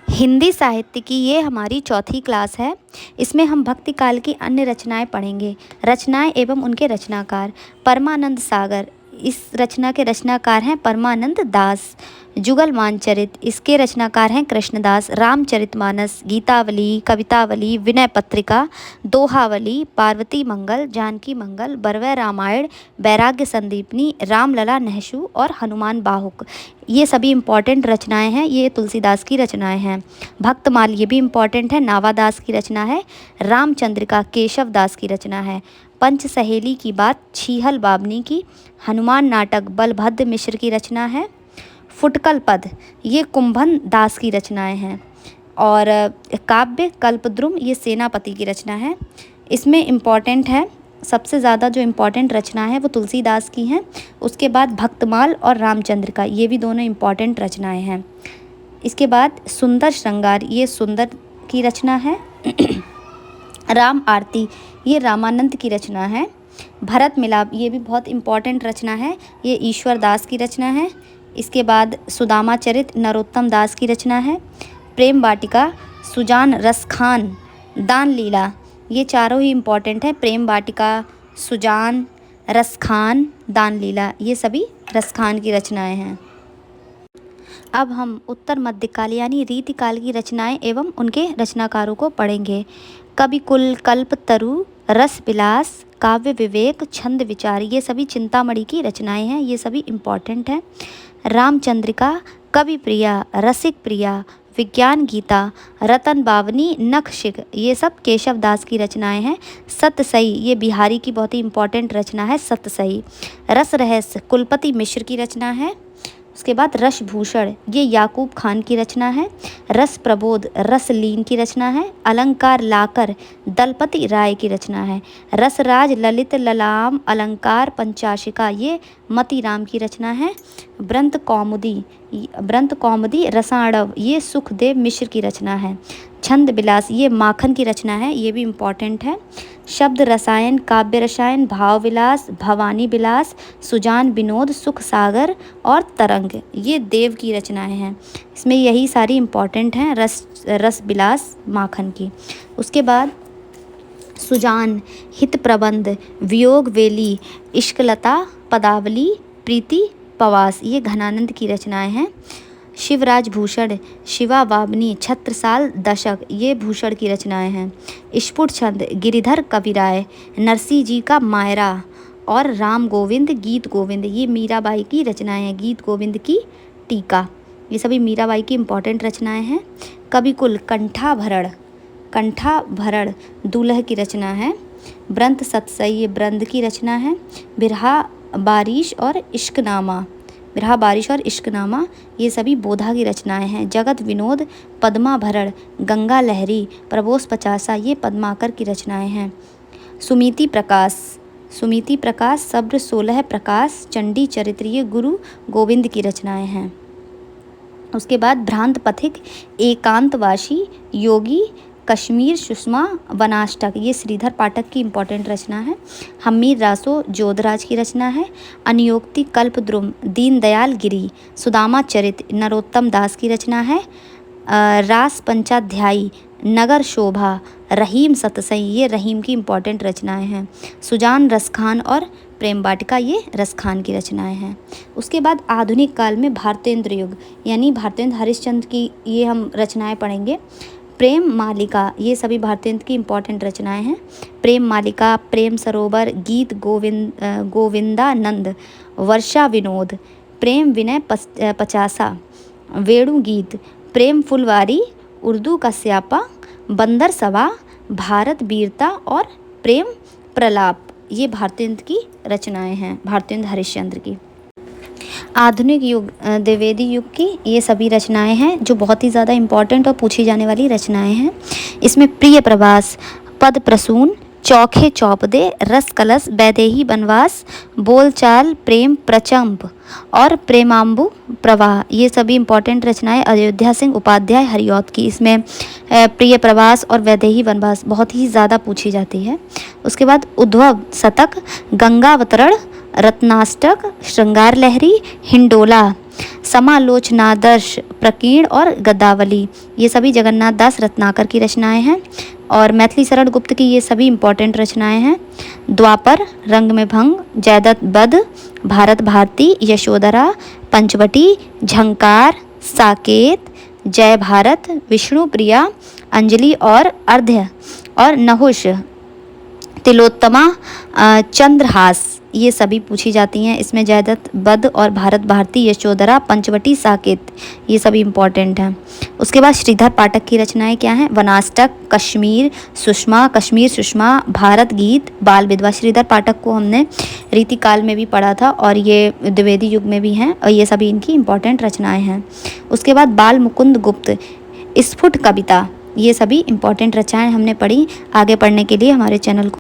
हिंदी साहित्य की ये हमारी चौथी क्लास है। इसमें हम भक्ति काल की अन्य रचनाएं पढ़ेंगे। रचनाएं एवं उनके रचनाकार। परमानंद सागर, इस रचना के रचनाकार हैं परमानंद दास। जुगल मानचरित, इसके रचनाकार हैं कृष्णदास। रामचरितमानस, गीतावली, कवितावली, विनय पत्रिका, दोहावली, पार्वती मंगल, जानकी मंगल, बरवै रामायण, वैराग्य संदीपनी, रामलला नहशु और हनुमान बाहुक, ये सभी इम्पॉर्टेंट रचनाएं हैं। ये तुलसीदास की रचनाएं हैं। भक्तमाल, ये भी इम्पॉर्टेंट है, नावादास की रचना है। रामचंद्रिका केशव दास की रचना है। पंच सहेली की बात छीहल बाबनी की। हनुमान नाटक बलभद्र मिश्र की रचना है। फुटकल पद, ये कुंभन दास की रचनाएं हैं। और काव्य कल्पद्रुम, ये सेनापति की रचना है। इसमें इम्पॉर्टेंट है, सबसे ज़्यादा जो इम्पॉर्टेंट रचना है वो तुलसीदास की हैं। उसके बाद भक्तमाल और रामचंद्र का, ये भी दोनों इम्पॉर्टेंट रचनाएं हैं। इसके बाद सुंदर श्रृंगार, ये सुंदर की रचना है। राम आरती, ये रामानंद की रचना है। भरत मिलाप, ये भी बहुत इम्पॉर्टेंट रचना है, ये ईश्वर दास की रचना है। इसके बाद सुदामा चरित नरोत्तम दास की रचना है। प्रेम वाटिका सुजान रसखान, दान लीला, ये चारों ही इम्पॉर्टेंट हैं। प्रेम वाटिका, सुजान, रसखान, दान लीला, ये सभी रसखान की रचनाएं हैं। अब हम उत्तर मध्यकाल यानी रीतिकाल की रचनाएं एवं उनके रचनाकारों को पढ़ेंगे। कविकुल, कल्पतरु, रस विलास, काव्य विवेक, छंद विचार, ये सभी चिंतामणि की रचनाएं हैं। ये सभी इम्पॉर्टेंट हैं। रामचंद्रिका, कवि प्रिया, रसिक प्रिया, विज्ञान गीता, रतन बावनी, नखशिख, ये सब केशव दास की रचनाएं हैं। सतसई, ये बिहारी की बहुत ही इम्पॉर्टेंट रचना है। सतसई। रस रहस्य कुलपति मिश्र की रचना है। उसके बाद रसभूषण, ये याकूब खान की रचना है। रस प्रबोध रसलीन की रचना है। अलंकार लाकर दलपति राय की रचना है। रसराज ललित ललाम अलंकार पंचाशिका, ये मतीराम की रचना है। ब्रंत कौमुदी रसाणव, ये सुखदेव मिश्र की रचना है। छंद विलास, ये माखन की रचना है, ये भी इम्पॉर्टेंट है। शब्द रसायन, काव्य रसायन, भाव विलास, भवानी विलास, सुजान विनोद, सुख सागर और तरंग, ये देव की रचनाएं हैं। इसमें यही सारी इम्पॉर्टेंट हैं, रस विलास माखन की। उसके बाद सुजान, हित प्रबंध, वियोग वेली, इश्कलता, पदावली, प्रीति पवास, ये घनानंद की रचनाएं हैं। शिवराज भूषण, शिवा वाबनी, छत्रसाल दशक, ये भूषण की रचनाएं हैं। स्फुट छंद, गिरिधर कविराय, नरसिंह जी का मायरा और राम गोविंद, गीत गोविंद, ये मीराबाई की रचनाएं हैं। गीत गोविंद की टीका, ये सभी मीराबाई की इम्पॉर्टेंट रचनाएं हैं। कविकुल, कंठा भरण दूल्ह की रचना है। ब्रंत सतसई, ये ब्रंद की रचना है। बिरहा बारिश और इश्कनामा, ये सभी बोधा की रचनाएं हैं। जगत विनोद, पद्माभरण, गंगा लहरी, प्रबोध पचासा, ये पद्माकर की रचनाएं हैं। सुमिति प्रकाश, सब्र 16 प्रकाश, चंडी चरित्र, ये गुरु गोविंद की रचनाएं हैं। उसके बाद भ्रांत पथिक, एकांतवासी, योगी, कश्मीर सुषमा, वनाष्टक, ये श्रीधर पाठक की इम्पॉर्टेंट रचना है। हमीर रासो, जोधराज की रचना है। अनियोक्ति कल्पद्रुम, दीनदयाल गिरी, सुदामा चरित, नरोत्तम दास की रचना है। रास पंचाध्यायी, नगर शोभा, रहीम सतसई, ये रहीम की इम्पॉर्टेंट रचनाएं हैं। सुजान रसखान और प्रेम वाटिका, ये रसखान की रचनाएं हैं। उसके बाद आधुनिक काल में भारतेंद्र युग यानी भारतेंद्र हरिश्चंद्र की ये हम रचनाएं पढ़ेंगे। प्रेम मालिका, ये सभी भारतेंद्र की इम्पॉर्टेंट रचनाएं हैं। प्रेम मालिका, प्रेम सरोवर, गीत गोविंदानंद, वर्षा विनोद, प्रेम विनय पचासा, वेणु गीत, प्रेम फुलवारी, उर्दू का स्यापा, बंदर सभा, भारत वीरता और प्रेम प्रलाप, ये भारतेंद्र की रचनाएं हैं, भारतेंद्र हरिश्चंद्र की। आधुनिक युग द्विवेदी युग की ये सभी रचनाएं हैं जो बहुत ही ज़्यादा इम्पॉर्टेंट और पूछी जाने वाली रचनाएं हैं। इसमें प्रिय प्रवास, पद प्रसून, चौखे चौपदे, रस कलश, वैदेही वनवास, बोलचाल, प्रेम प्रचंप और प्रेमाम्बु प्रवाह, ये सभी इम्पॉर्टेंट रचनाएं अयोध्या सिंह उपाध्याय हरिऔध की। इसमें प्रिय प्रवास और वैदेही वनवास बहुत ही ज़्यादा पूछी जाती है। उसके बाद उद्धव शतक, गंगावतरण, रत्नाष्टक, श्रृंगार लहरी, हिंडोला, समालोचनादर्श, प्रकीर्ण और गद्यावली, ये सभी जगन्नाथ दास रत्नाकर की रचनाएं हैं। और मैथिली शरण गुप्त की ये सभी इम्पोर्टेंट रचनाएं हैं। द्वापर, रंग में भंग, जयदत्त वध, भारत भारती, यशोधरा, पंचवटी, झंकार, साकेत, जय भारत, विष्णु प्रिया, अंजलि और अर्ध्य और नहुष, तिलोत्तमा, चंद्रहास, ये सभी पूछी जाती हैं। इसमें जयदत्त वध और भारत भारती, यशोधरा, पंचवटी, साकेत, ये सभी इम्पॉर्टेंट हैं। उसके बाद श्रीधर पाठक की रचनाएं क्या हैं? वनाष्टक, कश्मीर सुषमा, भारत गीत, बाल विधवा। श्रीधर पाठक को हमने रीतिकाल में भी पढ़ा था और ये द्विवेदी युग में भी हैं और ये सभी इनकी इम्पॉर्टेंट रचनाएं हैं। उसके बाद बाल मुकुंद गुप्त, स्फुट कविता, ये सभी इम्पॉर्टेंट रचनाएं हमने पढ़ी। आगे पढ़ने के लिए हमारे चैनल को